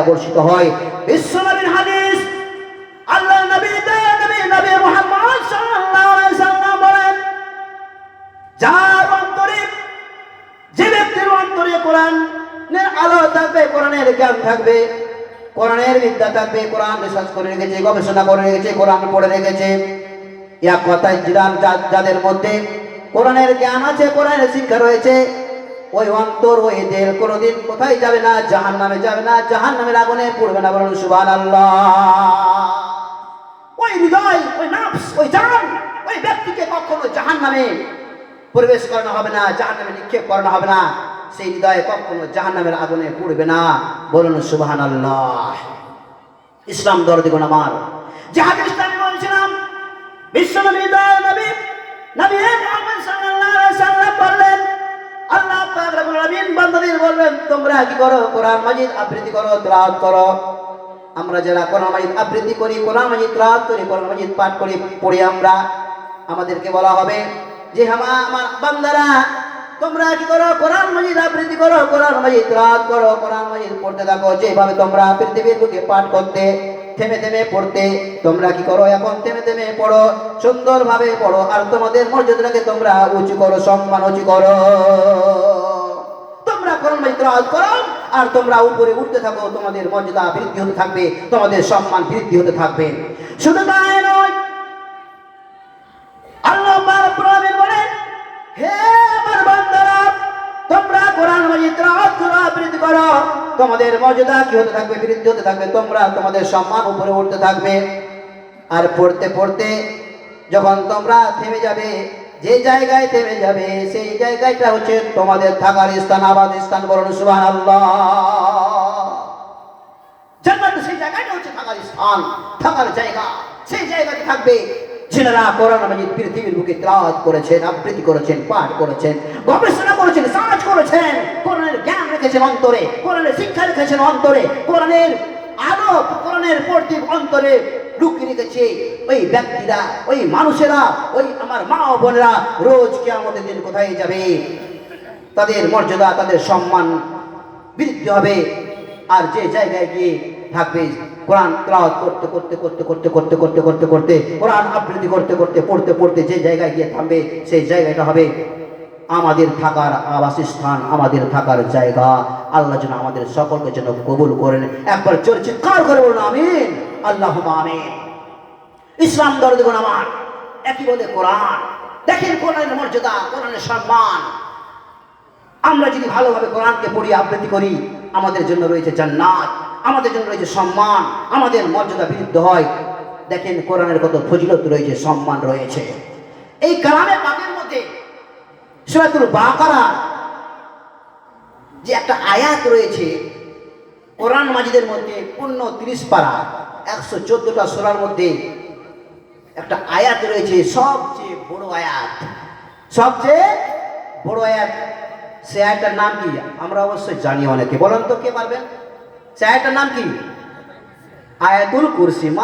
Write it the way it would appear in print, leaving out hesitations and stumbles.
বর্ষিত হয়। বিশ্বনবীর হাদিস, আল্লাহর নবী নবী মুহাম্মদ সাল্লাল্লাহু আলাইহি সাল্লাম বলেন, যার অন্তরে, যে ব্যক্তির অন্তরে কোরআনের আলো থাকবে, কোরআনের জ্ঞান থাকবে, কোরআনের বিদ্যা থাকবে, কোরআন রিসার্চ করে রেখেছে, গবেষণা করে রেখেছে, কোরআন পড়ে রেখেছে, এক কথায় যাদের মধ্যে কোরআনের জ্ঞান আছে, কোরআনের শিক্ষা রয়েছে, ওই অন্তর, ওই দিল কোনোদিন কোথায় যাবে না? জাহান্নামে যাবে না, জাহান্নামের আগুনে পড়বে না। বলুন সুবহানাল্লাহ। ওই হৃদয়, ওই নফস, ওই জান, ওই ব্যক্তিকে কখনো জাহান্নামে প্রবেশ করানো হবে না, জাহান্নামে নিক্ষেপ করানো হবে না। সেই হৃদয়ে কখনো জাহান্নামের আগুনে পড়বে না। বলুন সুবহানাল্লাহ। ইসলাম দরদিগণ আমার, যে হাদিসটা আমি বলছিলাম, বিশ্বনবী নবী মুহাম্মদ সাল্লাল্লাহু আলাইহি সাল্লাম বললেন, আল্লাহ পাক রব্বুল আলামিন বান্দাদের বলবেন, তোমরা কি করো? কোরআন মাজিদ আবৃত্তি করো, তেলাওয়াত করো। আমরা যারা কোরআন মাজিদ আবৃত্তি করি, কোরআন মাজিদ তেলাওয়াত করি, কোরআন মাজিদ পাঠ করি, পড়ি, আমাদেরকে বলা হবে যে আমার বান্দারা, তোমরা কি করো? কোরআন মাজিদ আবৃত্তি করো, কোরআন মাজিদ তেলাওয়াত করো, কোরআন মাজিদ পড়তে থাকো। যেভাবে তোমরা পৃথিবীর বুকে পাঠ করতে, থেমে থেমে পড়তে, তোমরা কি করো? এখন থেমে থেমে পড়ো, সুন্দরভাবে পড়ো, আর তোমাদের মর্যাদাকে তোমরা উঁচু করো, সম্মান উঁচু করো। তোমরা কোরআন মাজিদ তেলাওয়াত করো আর তোমরা উপরে উঠতে থাকো, তোমাদের মর্যাদা বৃদ্ধি হতে থাকবে, তোমাদের সম্মান বৃদ্ধি হতে থাকবে। শুধু তাই নয়, আল্লাহ পাক রব্বুল আলামিন বলেন, হে আমার বান্দারা, তোমরা কোরআন মাজিদ তেলাওয়াত করো, আবৃত্তি করো, তোমাদের মর্যাদা কি হতে থাকবে? বৃদ্ধি হতে থাকবে। তোমরা, তোমাদের সম্মান উপরে উঠতে থাকবে। আর পড়তে পড়তে যখন তোমরা থেমে যাবে, যে জায়গায় থেমে যাবে, সেই জায়গাটা হচ্ছে তোমাদের থাকার স্থান, আবাদ স্থান। বলুন সুবহানাল্লাহ। জান্নাত সেই জায়গাটা হচ্ছে থাকার স্থান, থাকার জায়গা। সেই জায়গাতে থাকবে যারা কোরআন মাজিদ পৃথিবীর বুকে তেলাওয়াত করেছেন, আবৃত্তি করেছেন, পাঠ করেছেন, গবেষণা করেছেন, সার্চ করেছেন, কোরআনের জ্ঞান রেখেছেন অন্তরে, কোরআনের শিক্ষা রেখেছেন অন্তরে, কোরআনের আলো, কোরআনের প্রদীপ অন্তরে লুকিয়ে রেখেছে। ওই ব্যক্তিরা, ওই মানুষেরা, ওই আমার মা ও বোনেরা রোজ কিয়ামতের দিন কোথায় যাবে? তাদের মর্যাদা, তাদের সম্মান বৃদ্ধি হবে। আর যে জায়গায় গিয়ে থাকবে, কোরআন তেলাওয়াত করতে করতে করতে করতে করতে করতে করতে করতে কোরআন আবৃত্তি করতে করতে পড়তে পড়তে যে জায়গায় গিয়ে থামবে, সেই জায়গাটা হবে আমাদের থাকার আবাসস্থান, আমাদের থাকার জায়গা। আল্লাহ যেন আমাদের সকলকে যেন কবুল করেন। একবার জোরে চিৎকার করে বলুন আমিন, আল্লাহুম্মা আমিন। ইসলাম দরদিগণ আমার, একই বলে কোরআন। দেখেন কোরআনের মর্যাদা, কোরআনের সম্মান। আমরা যদি ভালোভাবে কোরআনকে পড়ি, আবৃত্তি করি, আমাদের জন্য রয়েছে জান্নাত, আমাদের জন্য রয়েছে সম্মান, আমাদের মর্যাদা বৃদ্ধি হয়। দেখেন কোরআনের কত ফজিলত রয়েছে, সম্মান রয়েছে। এই কালামে পাকের মধ্যে সূরাতুল বাকারা যে একটা আয়াত রয়েছে, কোরআন মাজিদের মধ্যে পূর্ণ 30 পারা 114টা সূরার মধ্যে একটা আয়াত রয়েছে, সবচেয়ে বড় আয়াত, সবচেয়ে বড় আয়াত। সে আয়াতটার নাম কি? আমরা অবশ্যই জানি, অনেকে বলেন তো, কে পারবেন? সে আয়াতটার নাম কি? আয়াতুল কুরসি।